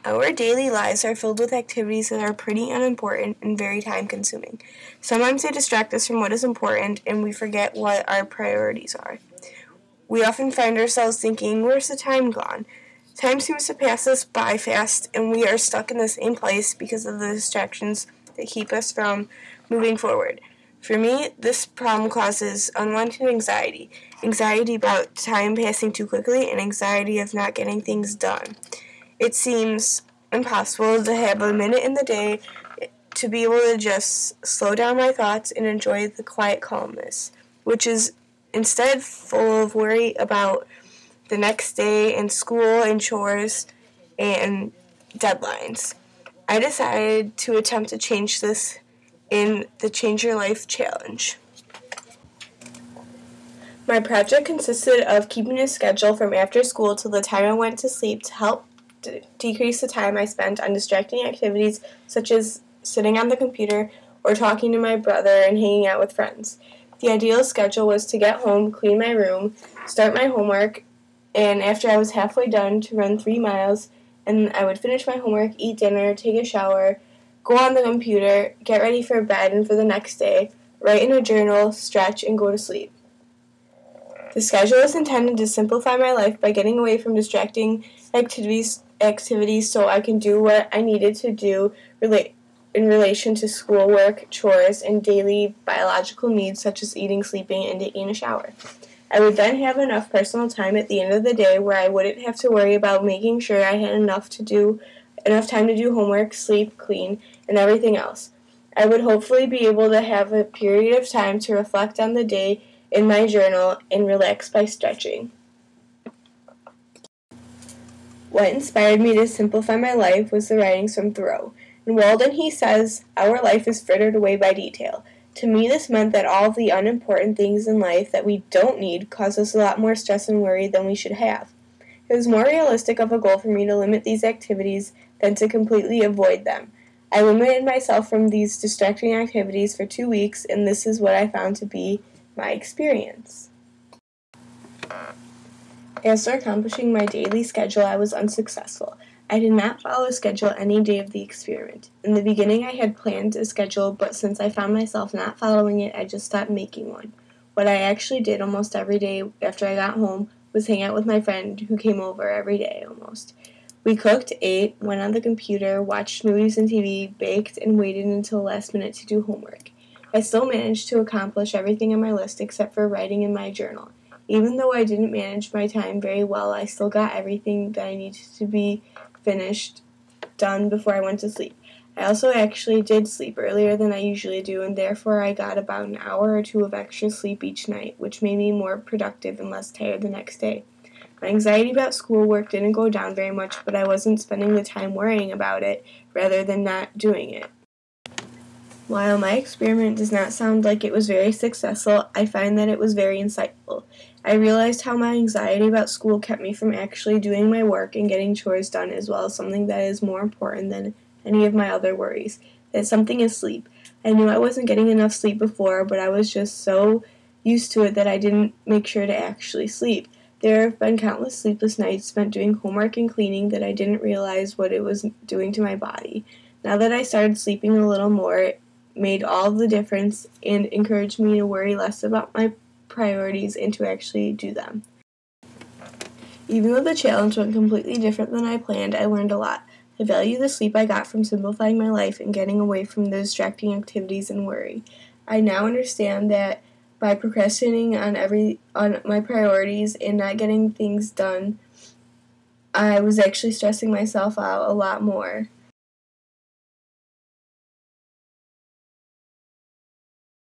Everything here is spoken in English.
Our daily lives are filled with activities that are pretty unimportant and very time-consuming. Sometimes they distract us from what is important, and we forget what our priorities are. We often find ourselves thinking, where's the time gone? Time seems to pass us by fast, and we are stuck in the same place because of the distractions that keep us from moving forward. For me, this problem causes unwanted anxiety. Anxiety about time passing too quickly and anxiety of not getting things done. It seems impossible to have a minute in the day to be able to just slow down my thoughts and enjoy the quiet calmness, which is instead full of worry about the next day and school and chores and deadlines. I decided to attempt to change this in the Change Your Life Challenge. My project consisted of keeping a schedule from after school till the time I went to sleep to help decrease the time I spent on distracting activities such as sitting on the computer or talking to my brother and hanging out with friends. The ideal schedule was to get home, clean my room, start my homework, and after I was halfway done to run 3 miles, and I would finish my homework, eat dinner, take a shower, go on the computer, get ready for bed and for the next day, write in a journal, stretch, and go to sleep. The schedule is intended to simplify my life by getting away from distracting activities so I can do what I needed to do in relation to schoolwork, chores, and daily biological needs such as eating, sleeping, and taking a shower. I would then have enough personal time at the end of the day where I wouldn't have to worry about making sure I had enough time to do homework, sleep, clean, and everything else. I would hopefully be able to have a period of time to reflect on the day in my journal and relax by stretching. What inspired me to simplify my life was the writings from Thoreau. In Walden he says, "Our life is frittered away by detail." To me, this meant that all of the unimportant things in life that we don't need cause us a lot more stress and worry than we should have. It was more realistic of a goal for me to limit these activities than to completely avoid them. I limited myself from these distracting activities for 2 weeks, and this is what I found to be my experience. After accomplishing my daily schedule, I was unsuccessful. I did not follow a schedule any day of the experiment. In the beginning, I had planned a schedule, but since I found myself not following it, I just stopped making one. What I actually did almost every day after I got home was hang out with my friend who came over every day almost. We cooked, ate, went on the computer, watched movies and TV, baked, and waited until the last minute to do homework. I still managed to accomplish everything on my list except for writing in my journal. Even though I didn't manage my time very well, I still got everything that I needed to be done before I went to sleep. I also actually did sleep earlier than I usually do, and therefore I got about an hour or 2 of extra sleep each night, which made me more productive and less tired the next day. My anxiety about schoolwork didn't go down very much, but I wasn't spending the time worrying about it rather than not doing it. While my experiment does not sound like it was very successful, I find that it was very insightful. I realized how my anxiety about school kept me from actually doing my work and getting chores done, as well as something that is more important than any of my other worries. That something is sleep. I knew I wasn't getting enough sleep before, but I was just so used to it that I didn't make sure to actually sleep. There have been countless sleepless nights spent doing homework and cleaning that I didn't realize what it was doing to my body. Now that I started sleeping a little more, it made all of the difference and encouraged me to worry less about my priorities and to actually do them. Even though the challenge went completely different than I planned, I learned a lot. I value the sleep I got from simplifying my life and getting away from the distracting activities and worry. I now understand that by procrastinating on my priorities and not getting things done, I was actually stressing myself out a lot more.